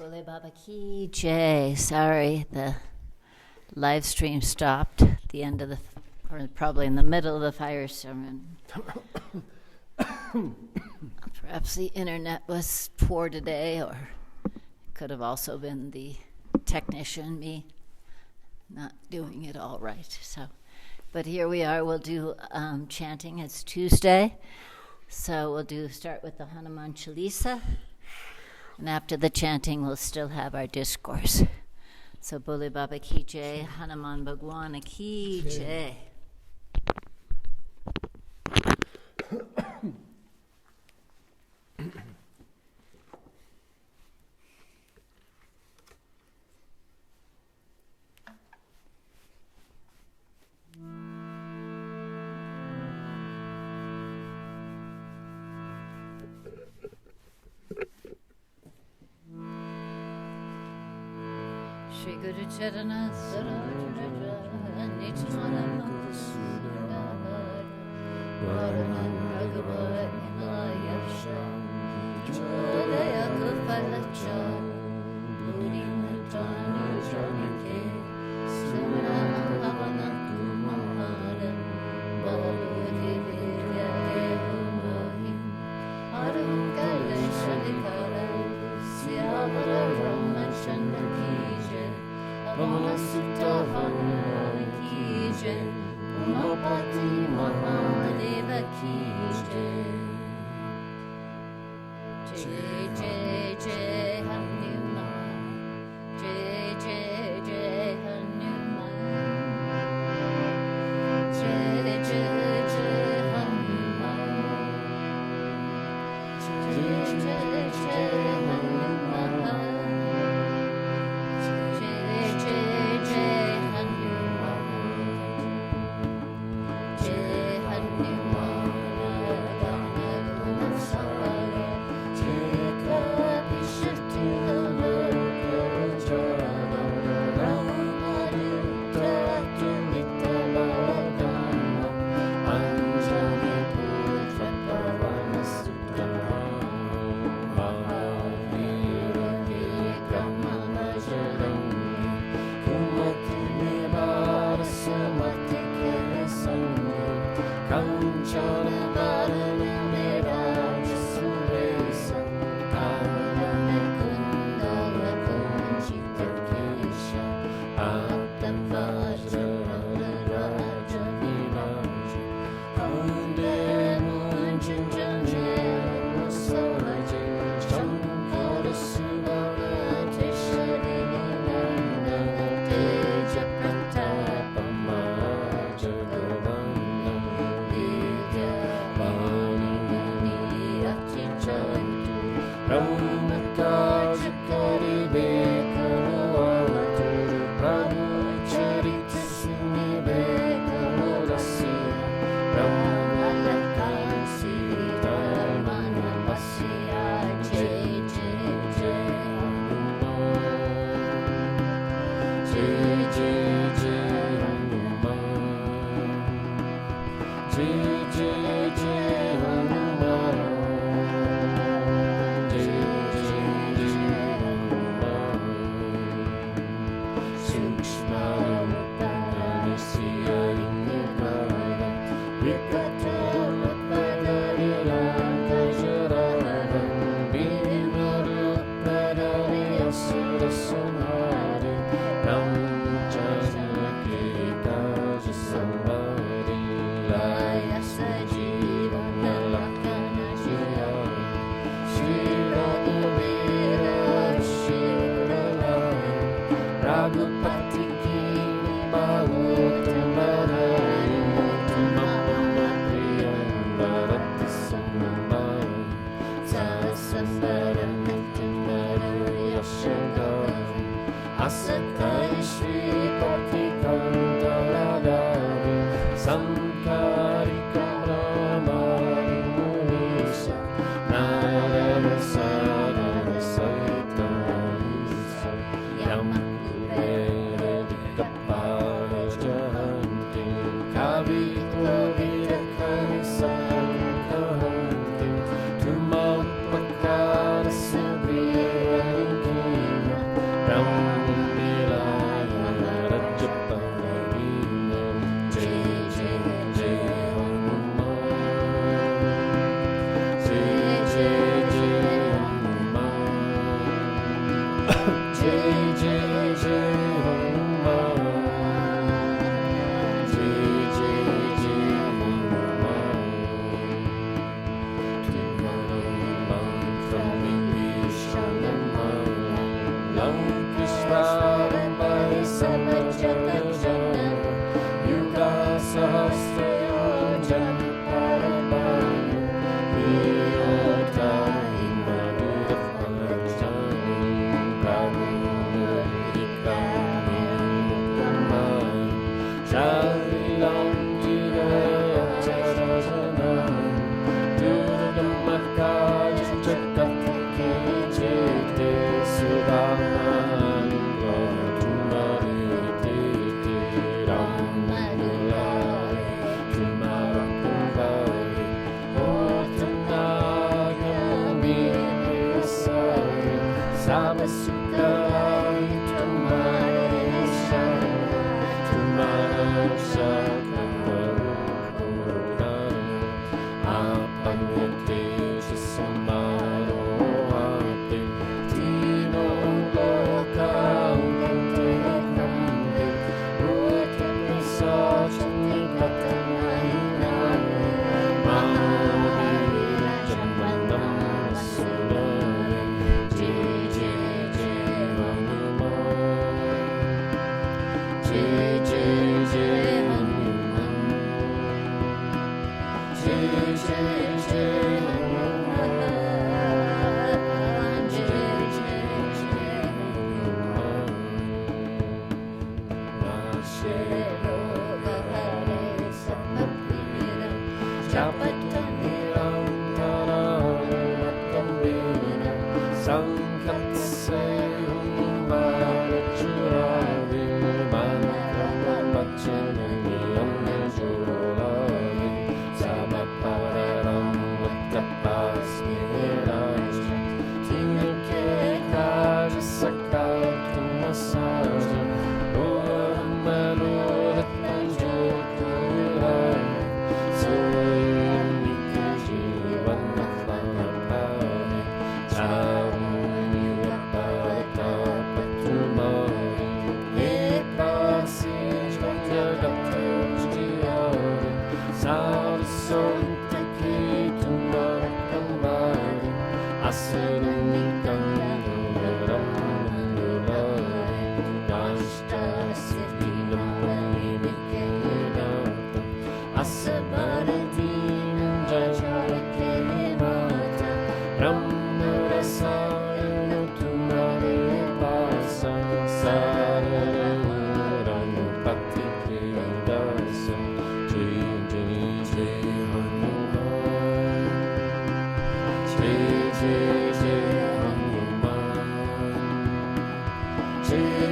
Bole Baba Ki Jai. Sorry, the live stream stopped at the end of the, or probably in the middle of the fire sermon. Perhaps the internet was poor today, or it could have also been the technician, me, not doing it all right. So, but here we are. We'll do chanting. It's Tuesday, so we'll start with the Hanuman Chalisa. And after the chanting, we'll still have our discourse. So, Bole Baba Ki Jai, Hanuman Bhagwan Ki Jai. Shri Guru Charana Sarajara Nityananda Varaman Bhagavat Himalaya Chodaya Kupalacha Budi Matani Janake Sumana Havana Kumara Bhavati Vidya Devamahim Arum Kaleshadikara Syavara Ramachandaki Sutta Hanuman Ki Jai, Umapati Mahadeva Ki Jai. Jai Jai Jai Hanuman, Jai Jai Jai Hanuman, Jai Jai Jai Hanuman, Jai Jai Jai Hanuman. Tumam pakara subri Jai Jai Jai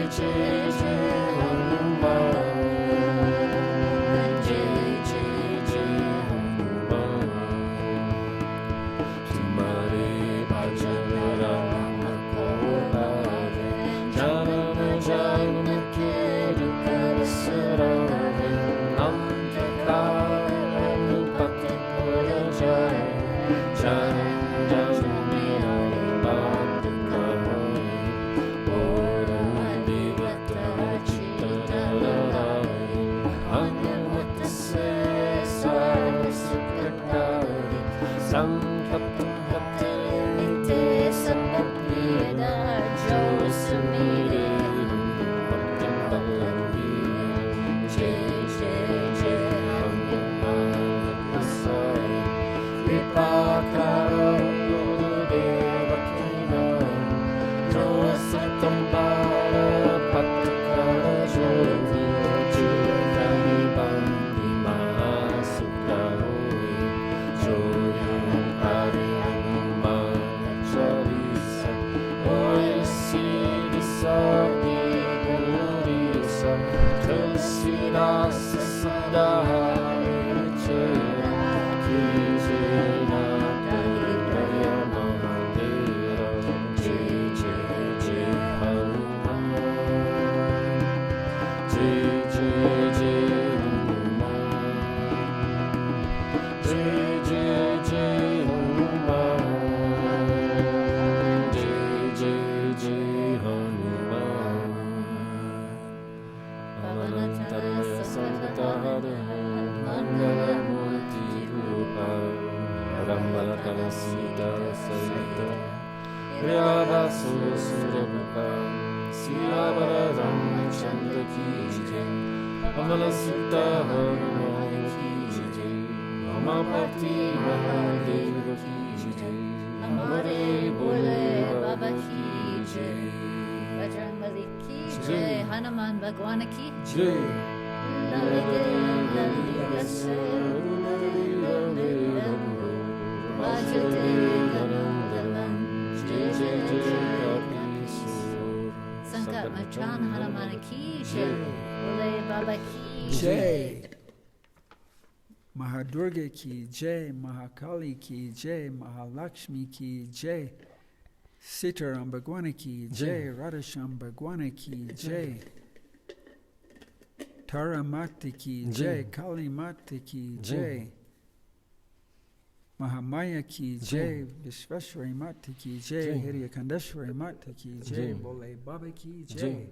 Jai Surabhapa Sirabara Ramachandra ki jai Amala Sutta Hanuman ki jai Ramapati Mahadeva ki jai Namare Bole Baba ki jai Bajrangbali ki jai, Hanuman Bhagwan ki jai Lalite Lalite Lalite Bhajate Ganandalam Jai Jai Jai Sankat Machan Hanuman ki jai, Bole Baba ki Jai. Mahadurga ki jai, Mahakali ki jai, Mahalakshmi ki jai, Sitaram Bhagwana ki jai, Radhasham Bhagwana ki jai, Tara Mati ki jai, Kali Mati ki jai, Mahamaya ki jai, Vishveshwari Mati ki jai, Hiryakandeshwari Mati ki jai, Bole Baba ki jai.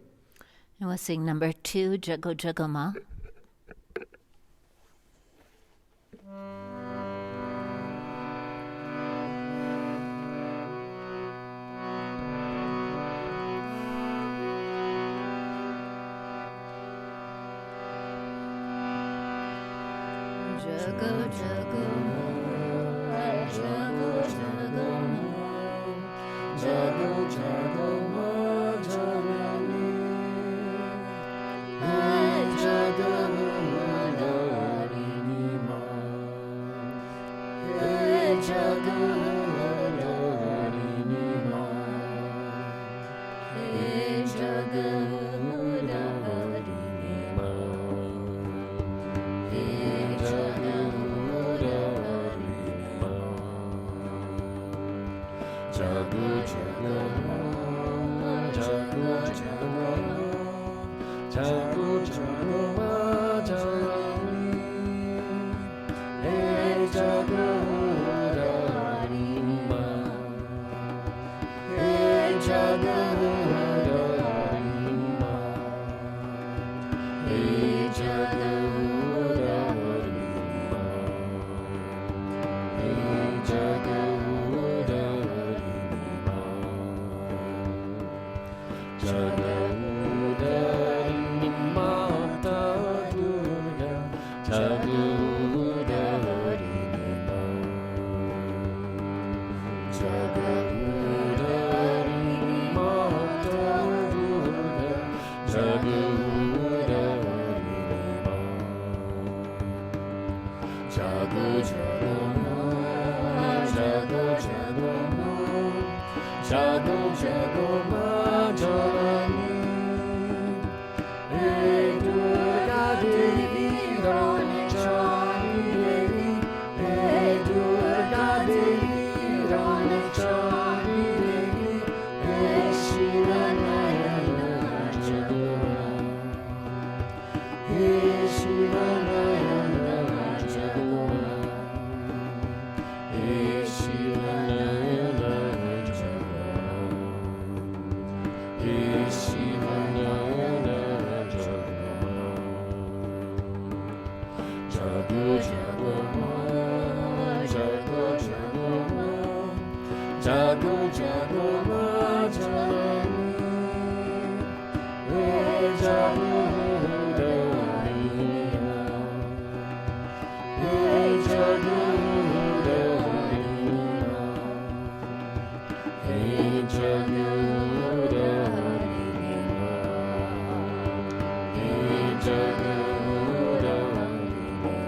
And we'll sing number 2, Jago Jago Ma. Jago Jago Ma, Jago Jago Ma, Jago Jago Ma Janani Hey Jago Darini Ma Hey Jago Darini Ma Hey Jago Darini Ma Hey Jago Darini Ma Jago Jago Ma Jago Jago Ma Jago Jago Ma Janani Hey Jago Darini Ma Hey Jago Darini Ma Hey Jago Darini Ma Hey Jago Darini Ma Jagamudarini Mata Durga Jagamudarini Ma Jagamudarini Mata Durga Jagamudarini Ma Jago Jago Ma Jago Jago Ma Jago Jago Ma Janani Hey Durga Devi Rani Chani Devi Hey Durga Devi Rani Chani Devi Hey Shiva Nayana Jagona Hey Shiva Nayana Jagona Hey Shiva Nayana Jagona Hey Shiva Nayana Jagona Jago Jago Ma Jago Jago Ma Jago Jago Ma Janani Hey Jago Darini Ma Hey Jago Darini Ma Hey Jago Darini Ma Hey Jago Darini Ma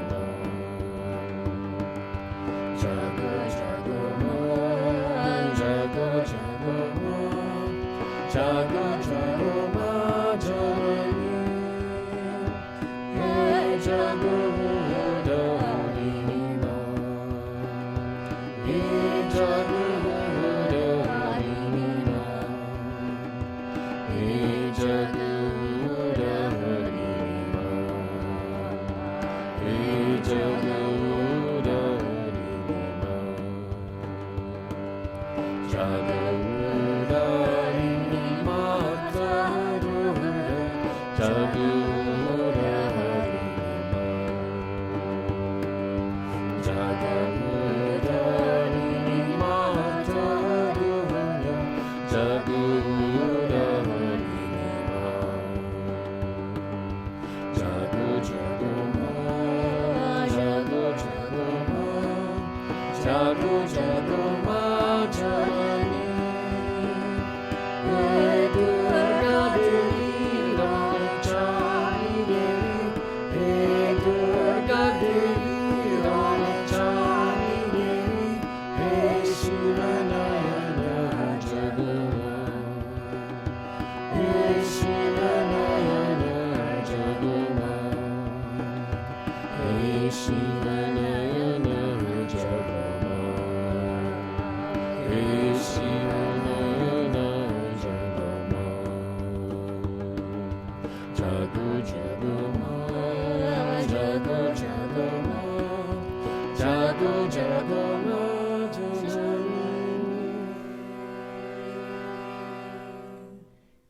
Jago Jago Ma Jago Jago Ma Jago Jago Ma Janani Hey Jago Darini Ma Hey Jago Darini Ma Hey Jago Darini Ma Hey Jago Darini Ma Jago Darini Mata Durga Jago Darini Ma Jago Darini Mata Durga Jago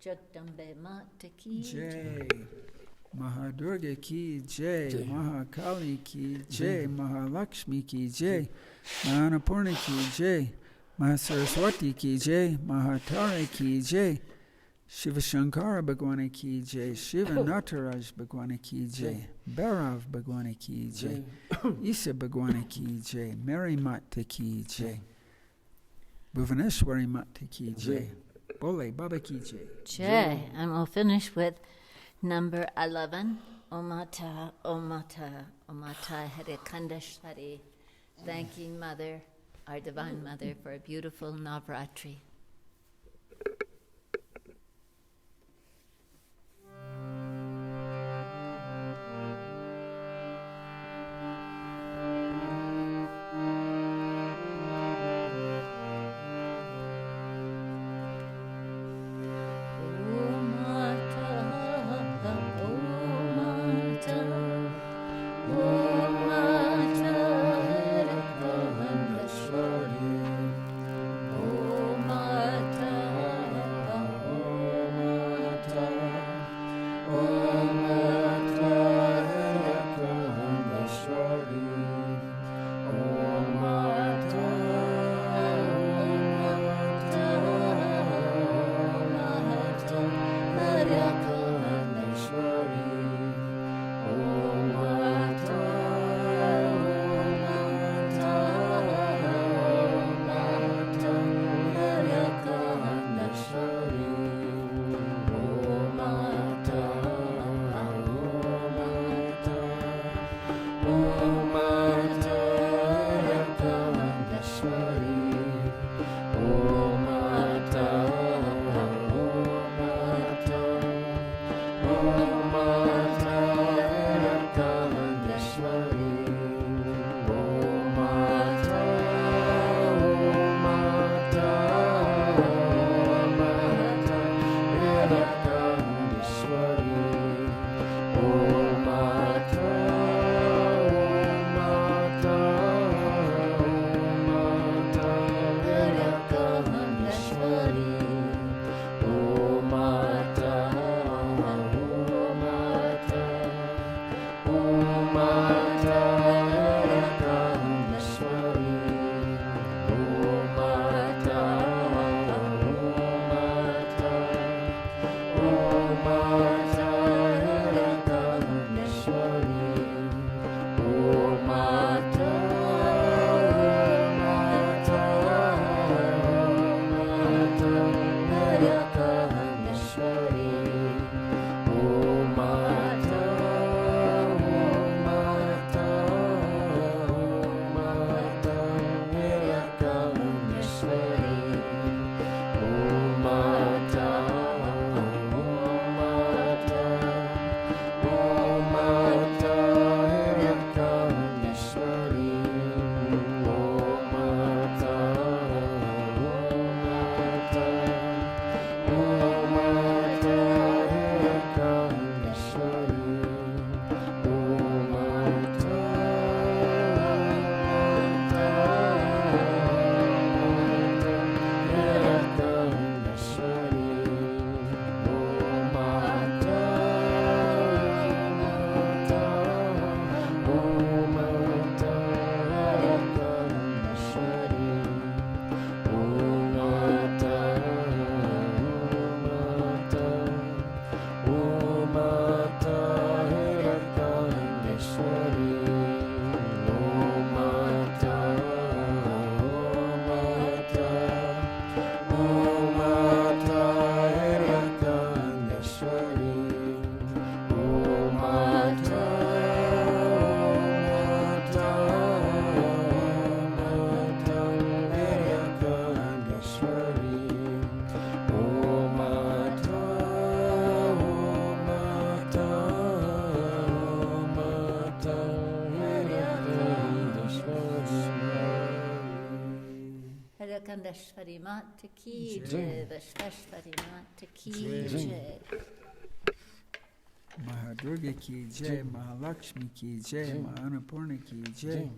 Jagdambe Mata ki Jai. Mahadurga ki Jai. Mahakali ki Jai. Mahalakshmi ki Jai. Mahanapurna ki Jai. Mahasaraswati ki Jai. Mahatara ki Jai. Shiva Shankara Bhagwana ki Jai. Shiva Nataraj Bhagwana ki Jai. Bhairav Bhagwana ki Jai. Isa Bhagwana ki Jai. Mary Mata ki Jai. Bhuvaneshwari Mata ki Jai. Bole Baba ki Jai. Jai. And we'll finish with number 11. Omata, Omata, Omata Hare Kandashari. Thanking Mother, our Divine Mother, for a beautiful Navratri. Om Vishveshwari Mata Ki Jai. Jai, Vishveshwari Mata Ki Jai. Jai. Mahadurga ki jai, Mahalakshmi ki jai, Mahanapurna ki jai,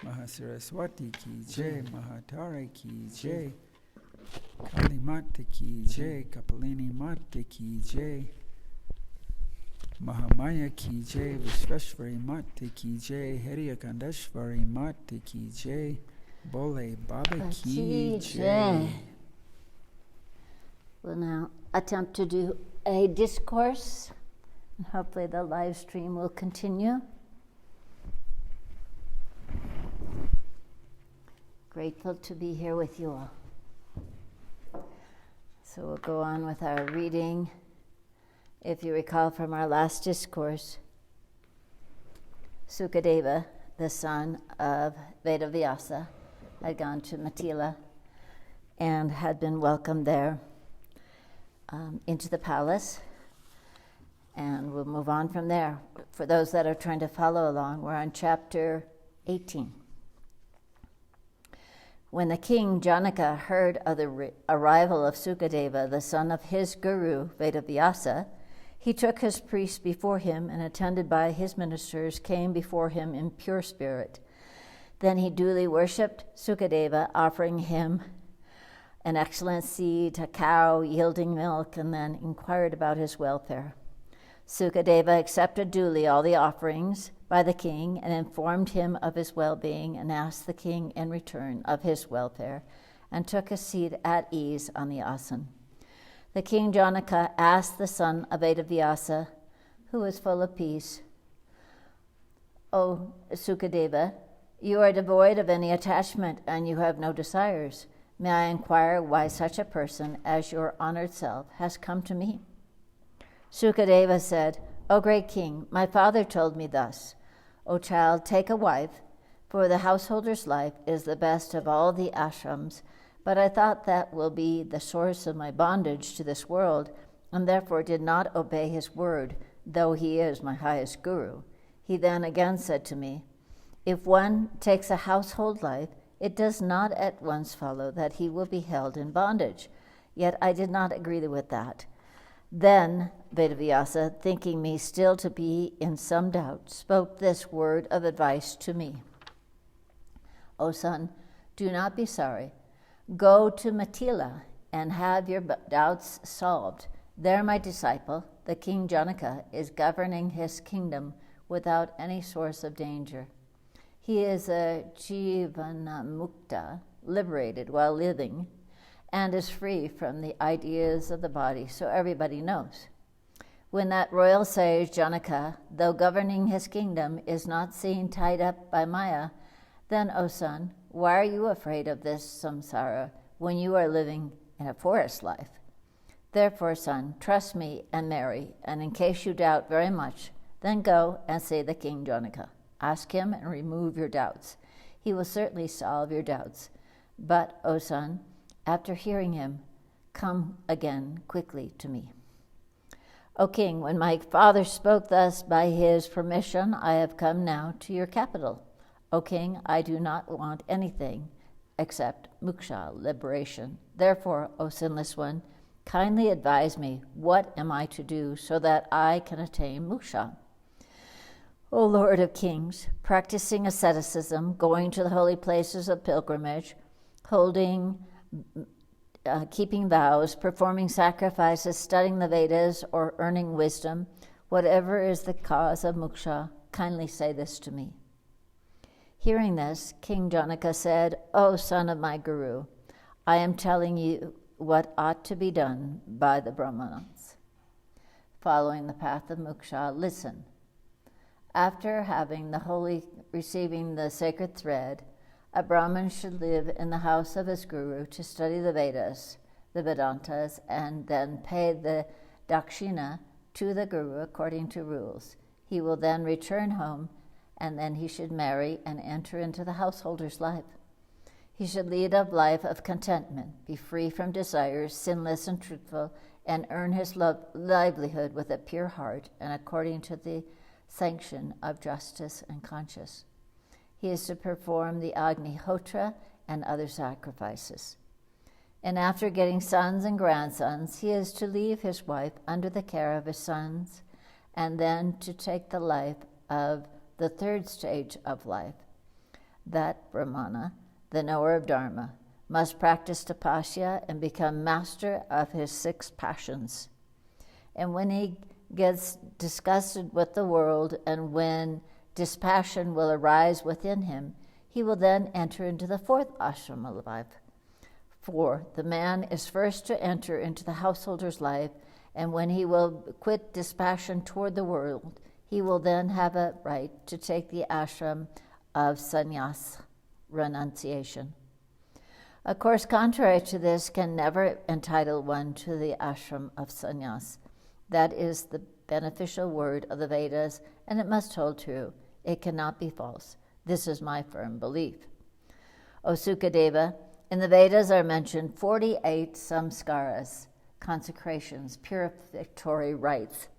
Mahasaraswati ki jai, Mahatara ki jai, Kali Mata ki jai, Kapalini Mata ki jai, Mahamaya ki jai, Vishveshwari Mata ki jai, Hariakandashwari Mata ki jai, Bole Baba ki jai. We'll now attempt to do a discourse, and hopefully the live stream will continue. Grateful to be here with you all. So we'll go on with our reading. If you recall from our last discourse, Sukadeva, the son of Vedavyasa, had gone to Mithila and had been welcomed there into the palace. And we'll move on from there. For those that are trying to follow along, we're on chapter 18. When the king Janaka heard of the arrival of Sukadeva, the son of his guru, Vedavyasa, he took his priests before him and, attended by his ministers, came before him in pure spirit. Then he duly worshipped Sukadeva, offering him an excellent seed, a cow yielding milk, and then inquired about his welfare. Sukadeva accepted duly all the offerings by the king and informed him of his well-being and asked the king in return of his welfare and took a seat at ease on the asan. The king Janaka asked the son of Vedavyasa, who was full of peace, "O Sukadeva, you are devoid of any attachment and you have no desires. May I inquire why such a person as your honored self has come to me?" Sukadeva said, "O great king, my father told me thus, O child, take a wife, for the householder's life is the best of all the ashrams, but I thought that will be the source of my bondage to this world, and therefore did not obey his word, though he is my highest guru." He then again said to me, "If one takes a household life, it does not at once follow that he will be held in bondage. Yet I did not agree with that." Then Vedavyasa, thinking me still to be in some doubt, spoke this word of advice to me. "O son, do not be sorry. Go to Mithila and have your doubts solved. There my disciple, the king Janaka, is governing his kingdom without any source of danger. He is a jivana mukta, liberated while living, and is free from the ideas of the body, so everybody knows. When that royal sage Janaka, though governing his kingdom, is not seen tied up by Maya, then, O son, why are you afraid of this samsara when you are living in a forest life? Therefore, son, trust me and marry, and in case you doubt very much, then go and see the king Janaka. Ask him and remove your doubts. He will certainly solve your doubts. But, O son, after hearing him, come again quickly to me." O king, when my father spoke thus by his permission, I have come now to your capital. O king, I do not want anything except moksha, liberation. Therefore, O sinless one, kindly advise me, what am I to do so that I can attain moksha? O Lord of kings, practicing asceticism, going to the holy places of pilgrimage, keeping vows, performing sacrifices, studying the Vedas, or earning wisdom, whatever is the cause of moksha, kindly say this to me. Hearing this, King Janaka said, "O son of my guru, I am telling you what ought to be done by the Brahmanas. Following the path of moksha, listen. After receiving the sacred thread, a Brahmin should live in the house of his guru to study the Vedas, the Vedantas, and then pay the dakshina to the guru according to rules. He will then return home, and then he should marry and enter into the householder's life. He should lead a life of contentment, be free from desires, sinless and truthful, and earn his livelihood with a pure heart and according to the sanction of justice and conscience. He is to perform the Agnihotra and other sacrifices. And after getting sons and grandsons, he is to leave his wife under the care of his sons, and then to take the life of the third stage of life. That Brahmana, the knower of Dharma, must practice tapasya and become master of his 6 passions. And when he gets disgusted with the world, and when dispassion will arise within him, he will then enter into the 4th ashram of life. For the man is first to enter into the householder's life, and when he will quit dispassion toward the world, he will then have a right to take the ashram of sannyas, renunciation. A course contrary to this can never entitle one to the ashram of sannyas. That is the beneficial word of the Vedas, and it must hold true. It cannot be false. This is my firm belief. O Sukadeva, in the Vedas are mentioned 48 samskaras, consecrations, purificatory rites,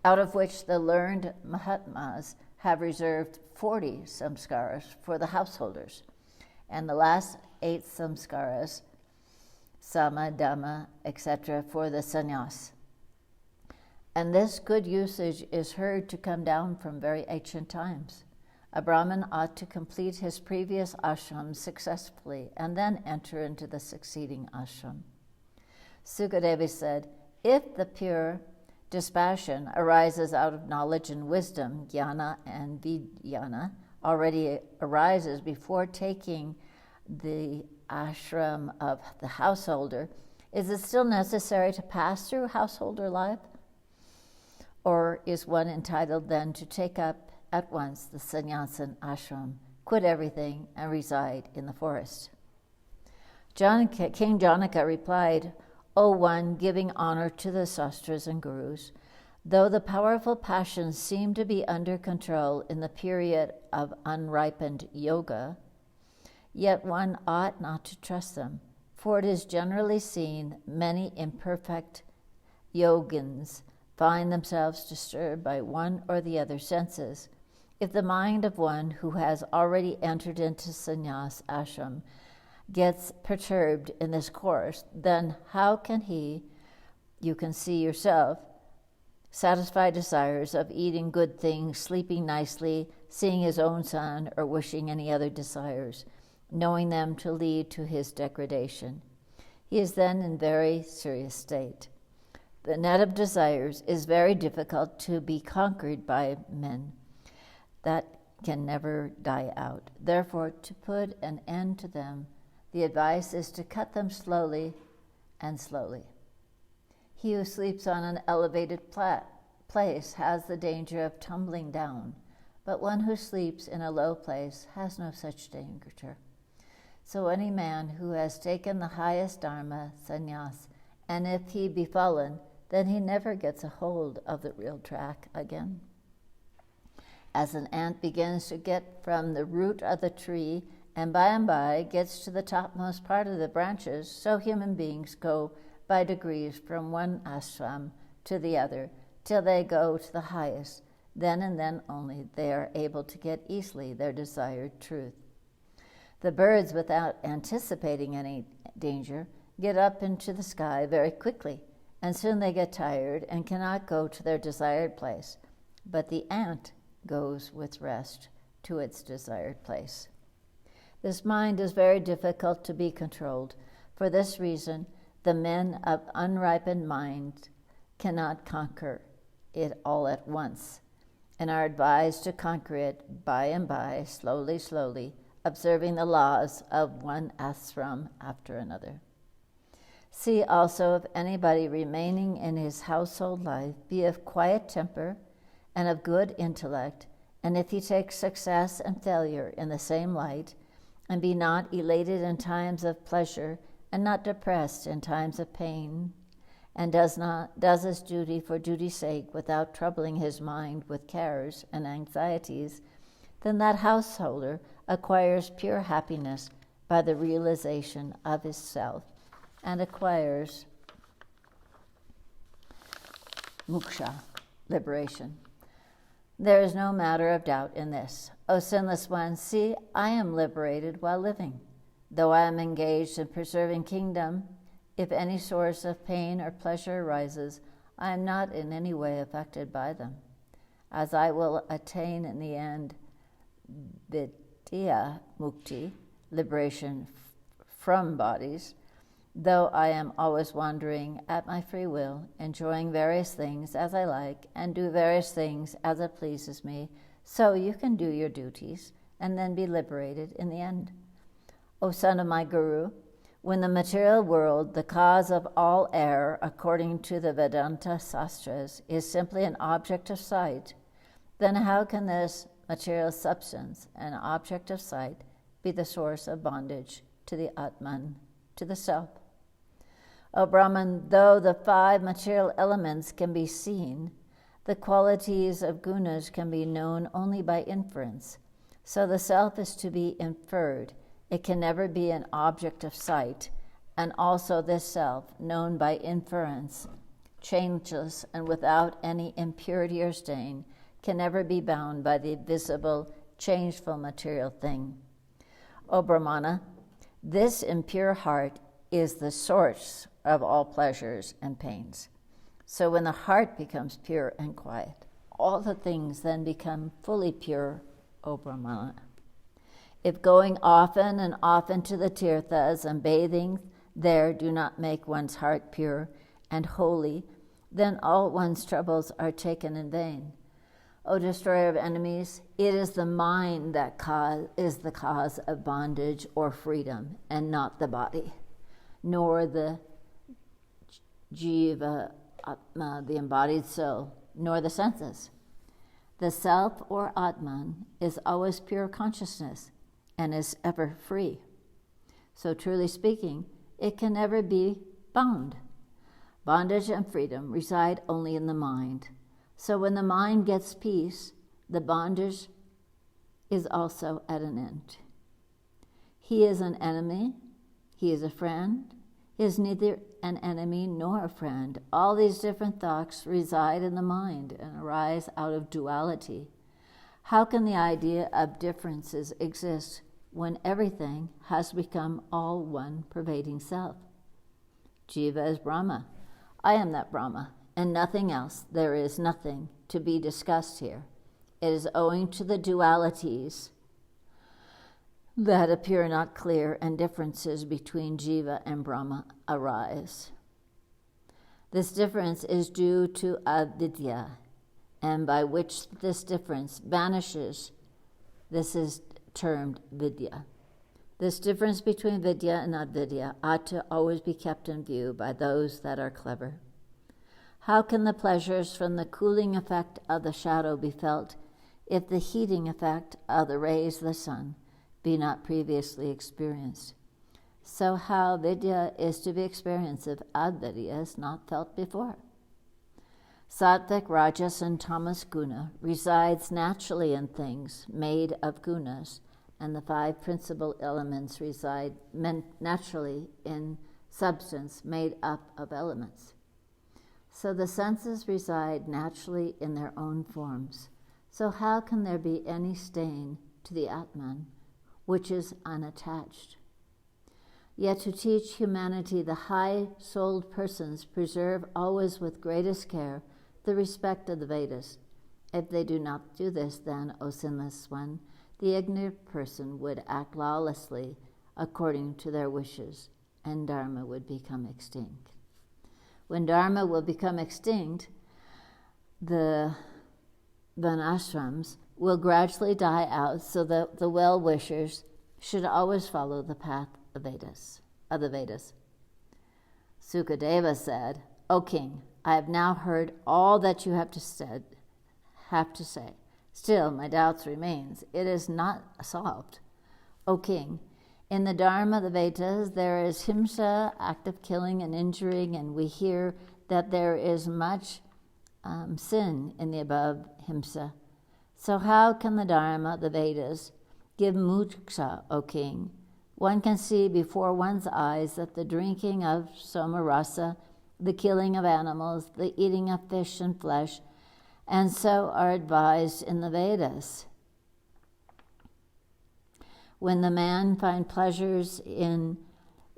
out of which the learned Mahatmas have reserved 40 samskaras for the householders, and the last 8 samskaras, sama, dhamma, etc., for the sannyas. And this good usage is heard to come down from very ancient times. A Brahmin ought to complete his previous ashram successfully and then enter into the succeeding ashram. Sukadeva said, if the pure dispassion arises out of knowledge and wisdom, jnana and vijnana, already arises before taking the ashram of the householder, is it still necessary to pass through householder life? Or is one entitled then to take up at once the sannyasin ashram, quit everything, and reside in the forest? King Janaka replied, O one giving honor to the sastras and gurus, though the powerful passions seem to be under control in the period of unripened yoga, yet one ought not to trust them, for it is generally seen many imperfect yogins find themselves disturbed by one or the other senses. If the mind of one who has already entered into sannyas ashram gets perturbed in this course, then how can he, you can see yourself, satisfy desires of eating good things, sleeping nicely, seeing his own son, or wishing any other desires, knowing them to lead to his degradation? He is then in very serious state. The net of desires is very difficult to be conquered by men. That can never die out. Therefore, to put an end to them, the advice is to cut them slowly and slowly. He who sleeps on an elevated place has the danger of tumbling down, but one who sleeps in a low place has no such danger. So any man who has taken the highest dharma, sannyas, and if he be fallen, then he never gets a hold of the real track again. As an ant begins to get from the root of the tree and by gets to the topmost part of the branches, so human beings go by degrees from one ashram to the other till they go to the highest. Then and then only they are able to get easily their desired truth. The birds, without anticipating any danger, get up into the sky very quickly, and soon they get tired and cannot go to their desired place. But the ant goes with rest to its desired place. This mind is very difficult to be controlled. For this reason, the men of unripened mind cannot conquer it all at once, and are advised to conquer it by and by, slowly, slowly, observing the laws of one ashram after another. See also if anybody remaining in his household life be of quiet temper and of good intellect, and if he takes success and failure in the same light, and be not elated in times of pleasure, and not depressed in times of pain, and does his duty for duty's sake without troubling his mind with cares and anxieties, then that householder acquires pure happiness by the realization of his self, and acquires moksha, liberation. There is no matter of doubt in this. O sinless one, see, I am liberated while living. Though I am engaged in preserving kingdom, if any source of pain or pleasure arises, I am not in any way affected by them, as I will attain in the end vidya mukti, liberation from bodies, though I am always wandering at my free will, enjoying various things as I like, and do various things as it pleases me, so you can do your duties and then be liberated in the end. O son of my Guru, when the material world, the cause of all error according to the Vedanta Sastras, is simply an object of sight, then how can this material substance, an object of sight, be the source of bondage to the Atman, to the self? O Brahman, though the 5 material elements can be seen, the qualities of gunas can be known only by inference. So the self is to be inferred. It can never be an object of sight, and also this self, known by inference, changeless and without any impurity or stain, can never be bound by the visible, changeful material thing. O Brahmana, this impure heart is the source of all pleasures and pains. So when the heart becomes pure and quiet, all the things then become fully pure, O Brahmana. If going often and often to the tirthas and bathing there do not make one's heart pure and holy, then all one's troubles are taken in vain. O destroyer of enemies, it is the mind that is the cause of bondage or freedom, and not the body, nor the jiva, atma, the embodied soul, nor the senses. The self or Atman is always pure consciousness and is ever free. So truly speaking, it can never be bound. Bondage and freedom reside only in the mind. So when the mind gets peace, the bondage is also at an end. He is an enemy, he is a friend, he is neither an enemy nor a friend. All these different thoughts reside in the mind and arise out of duality. How can the idea of differences exist when everything has become all one pervading self? Jiva is Brahma. I am that Brahma, and nothing else. There is nothing to be discussed here. It is owing to the dualities that appear not clear and differences between Jiva and Brahma arise. This difference is due to avidya, and by which this difference vanishes, this is termed vidya. This difference between vidya and avidya ought to always be kept in view by those that are clever. How can the pleasures from the cooling effect of the shadow be felt if the heating effect of the rays of the sun be not previously experienced? So how vidya is to be experienced if avidya is not felt before? Sattvic, Rajas, and Tamas guna resides naturally in things made of gunas, and the 5 principal elements reside naturally in substance made up of elements. So the senses reside naturally in their own forms. So how can there be any stain to the Atman, which is unattached? Yet to teach humanity, the high-souled persons preserve always with greatest care the respect of the Vedas. If they do not do this, then, O sinless one, the ignorant person would act lawlessly according to their wishes, and Dharma would become extinct. When Dharma will become extinct, the Varnashrams will gradually die out, so that the well-wishers should always follow the path of the Vedas. Sukha Deva said, O king, I have now heard all that you have to say. Still, my doubts remains. It is not solved. O king, in the Dharma, the Vedas, there is himsa, act of killing and injuring, and we hear that there is much sin in the above himsa. So how can the Dharma, the Vedas, give moksha, O king? One can see before one's eyes that the drinking of somarasa, the killing of animals, the eating of fish and flesh, and so are advised in the Vedas. When the man find pleasures in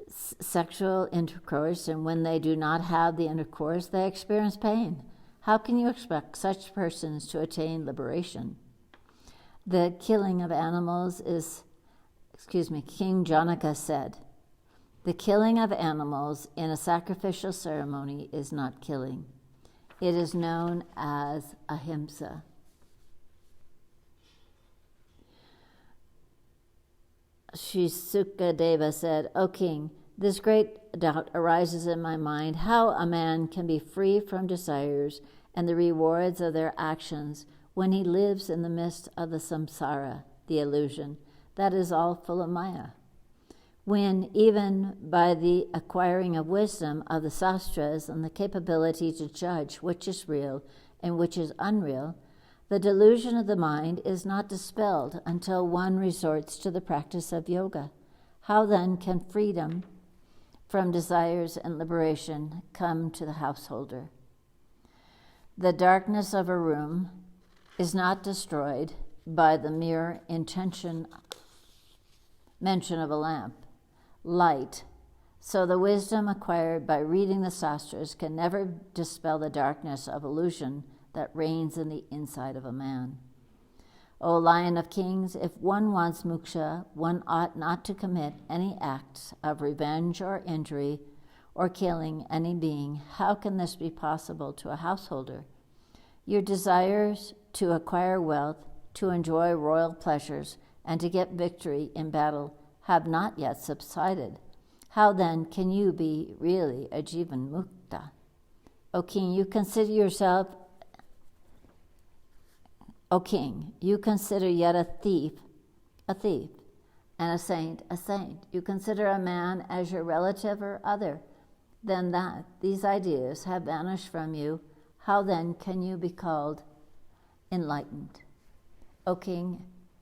sexual intercourse, and when they do not have the intercourse, they experience pain. How can you expect such persons to attain liberation? The killing of animals is, King Janaka said, the killing of animals in a sacrificial ceremony is not killing. It is known as ahimsa. Sri Sukha Deva said, O king, this great doubt arises in my mind, how a man can be free from desires and the rewards of their actions when he lives in the midst of the samsara, the illusion, that is all full of maya. When, even by the acquiring of wisdom of the sastras and the capability to judge which is real and which is unreal, the delusion of the mind is not dispelled until one resorts to the practice of yoga. How then can freedom from desires and liberation come to the householder? The darkness of a room is not destroyed by the mere mention of a lamp. Light. So the wisdom acquired by reading the sastras can never dispel the darkness of illusion that reigns in the inside of a man. O Lion of Kings, if one wants moksha, one ought not to commit any acts of revenge or injury or killing any being. How can this be possible to a householder? Your desires to acquire wealth, to enjoy royal pleasures, and to get victory in battle have not yet subsided. How then can you be really a Jivan Mukta? O king, you consider yet a thief, and a saint. You consider a man as your relative or other. Then that these ideas have vanished from you, how then can you be called enlightened? O king,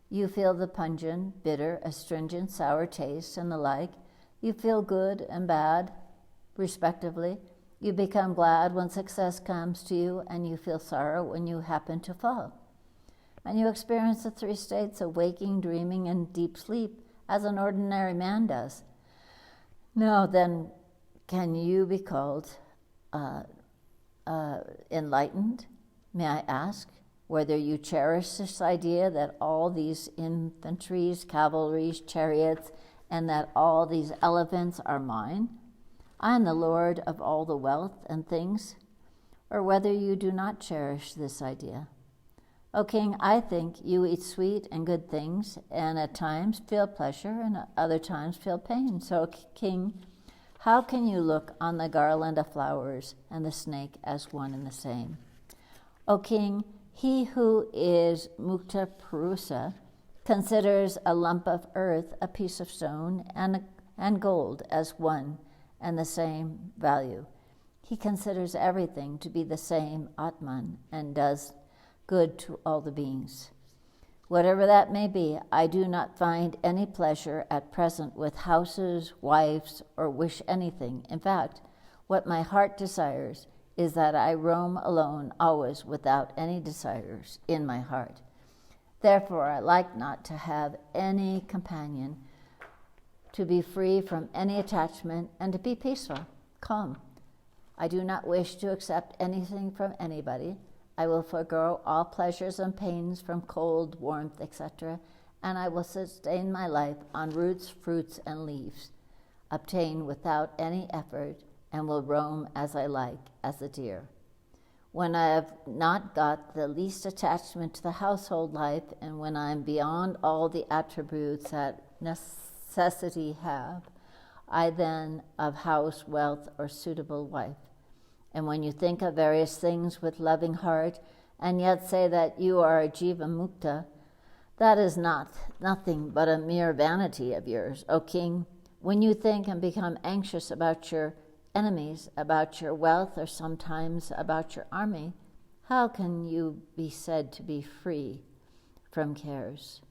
you feel the pungent, bitter, astringent, sour taste, and the like. You feel good and bad, respectively. You become glad when success comes to you, and you feel sorrow when you happen to fall. And you experience the three states of waking, dreaming, and deep sleep, as an ordinary man does. Now then, can you be called enlightened? May I ask whether you cherish this idea that all these infantries, cavalries, chariots, and that all these elephants are mine? I am the Lord of all the wealth and things, or whether you do not cherish this idea. O king, I think you eat sweet and good things, and at times feel pleasure, and at other times feel pain. So, king, how can you look on the garland of flowers and the snake as one and the same? O king, he who is mukta purusa considers a lump of earth, a piece of stone, and gold as one and the same value. He considers everything to be the same Atman and does good to all the beings. Whatever that may be, I do not find any pleasure at present with houses, wives, or wish anything. In fact, what my heart desires is that I roam alone always without any desires in my heart. Therefore, I like not to have any companion, to be free from any attachment, and to be peaceful, calm. I do not wish to accept anything from anybody. I will forego all pleasures and pains from cold, warmth, etc., and I will sustain my life on roots, fruits, and leaves, obtained without any effort, and will roam as I like, as a deer. When I have not got the least attachment to the household life, and when I am beyond all the attributes that necessity have, I then of house, wealth, or suitable wife. And when you think of various things with loving heart, and yet say that you are a Jiva Mukta, that is nothing but a mere vanity of yours, O king. When you think and become anxious about your enemies, about your wealth, or sometimes about your army, how can you be said to be free from cares?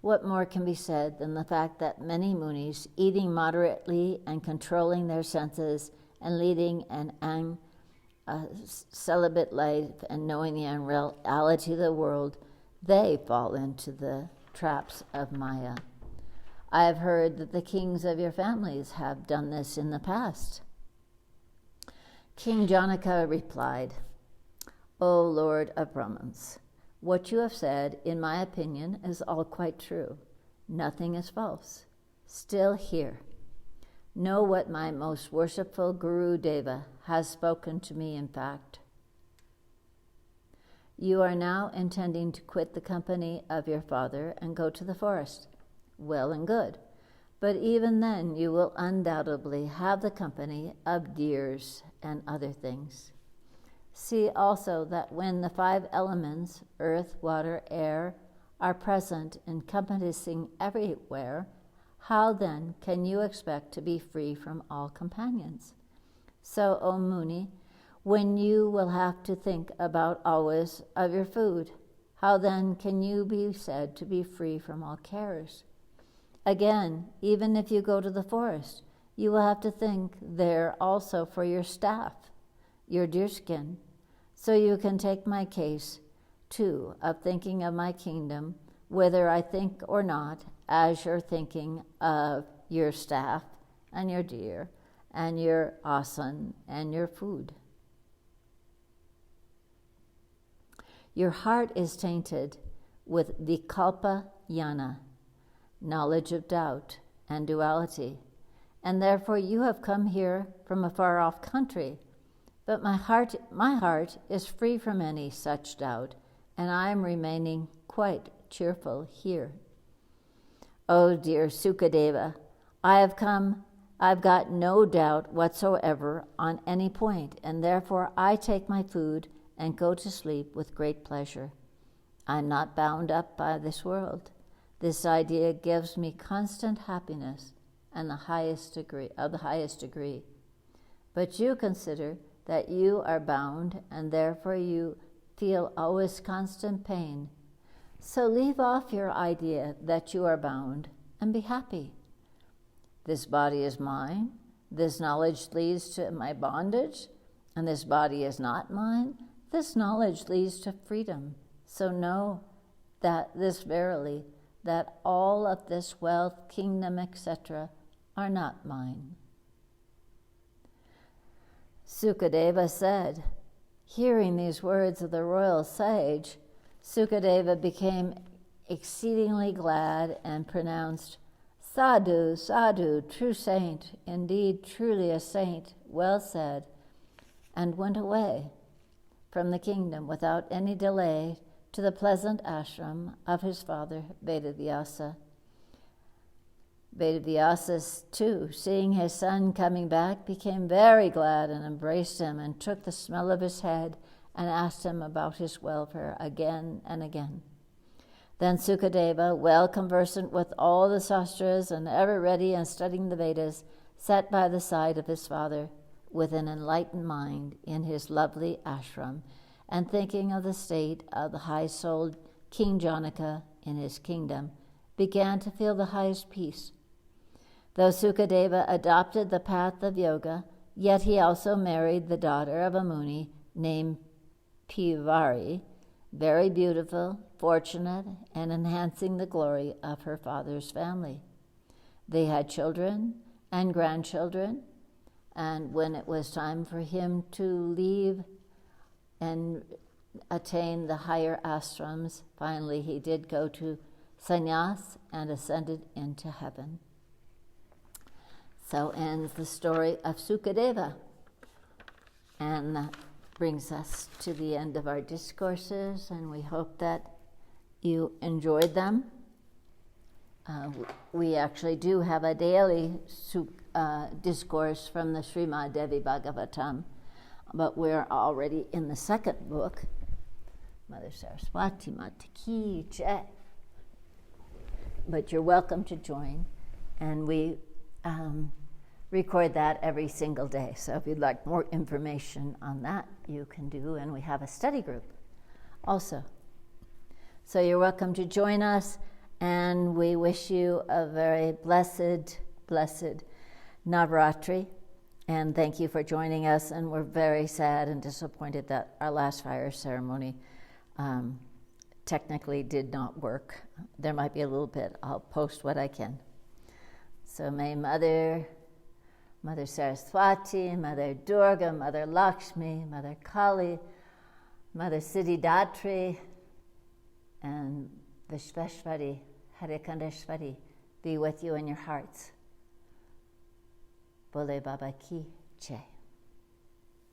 What more can be said than the fact that many munis, eating moderately and controlling their senses and leading a celibate life and knowing the unreality of the world, they fall into the traps of Maya. I have heard that the kings of your families have done this in the past. King Janaka replied, O Lord of Brahmins, what you have said, in my opinion, is all quite true. Nothing is false. Still hear. Know what my most worshipful Guru Deva has spoken to me in fact. You are now intending to quit the company of your father and go to the forest. Well and good. But even then you will undoubtedly have the company of deers and other things. See also that when the 5 elements, earth, water, air, are present encompassing everywhere, how then can you expect to be free from all companions? So, O Muni, when you will have to think about always of your food, how then can you be said to be free from all cares? Again, even if you go to the forest, you will have to think there also for your staff, your deerskin, so you can take my case, too, of thinking of my kingdom, whether I think or not, as you're thinking of your staff and your deer and your oxen and your food. Your heart is tainted with vikalpa yana, knowledge of doubt and duality, and therefore you have come here from a far-off country. But my heart is free from any such doubt, and I am remaining quite cheerful here. Oh dear Sukadeva, I've got no doubt whatsoever on any point, and therefore I take my food and go to sleep with great pleasure. I'm not bound up by this world. This idea gives me constant happiness and the highest degree. But you consider that you are bound, and therefore you feel always constant pain. So leave off your idea that you are bound and be happy. This body is mine. This knowledge leads to my bondage, and this body is not mine. This knowledge leads to freedom. So know that this verily, that all of this wealth, kingdom, etc., are not mine. Sukadeva said, hearing these words of the royal sage, Sukadeva became exceedingly glad and pronounced, Sadhu, sadhu, true saint, indeed truly a saint, well said, and went away from the kingdom without any delay to the pleasant ashram of his father, Vedavyasa. Vedavyasa, too, seeing his son coming back, became very glad and embraced him and took the smell of his head and asked him about his welfare again and again. Then Sukadeva, well conversant with all the sastras and ever ready and studying the Vedas, sat by the side of his father with an enlightened mind in his lovely ashram and thinking of the state of the high-souled King Janaka in his kingdom, began to feel the highest peace. Though Sukadeva adopted the path of yoga, yet he also married the daughter of a Muni named Pivari, very beautiful, fortunate, and enhancing the glory of her father's family. They had children and grandchildren, and when it was time for him to leave and attain the higher ashrams, finally he did go to sannyas and ascended into heaven. So ends the story of Sukadeva. And that brings us to the end of our discourses, and we hope that you enjoyed them. We actually do have a daily discourse from the Srimad Devi Bhagavatam, but we're already in the second book. Mother Saraswati Mata Ki Jai. But you're welcome to join, and we record that every single day. So if you'd like more information on that, you can do, and we have a study group also. So you're welcome to join us, and we wish you a very blessed Navratri, and thank you for joining us. And we're very sad and disappointed that our last fire ceremony technically did not work. There might be a little bit. I'll post what I can. So may Mother Saraswati, Mother Durga, Mother Lakshmi, Mother Kali, Mother Siddhidatri, and Vishveshwari, Harikandeshwari be with you in your hearts. Bole Baba Ki Jai.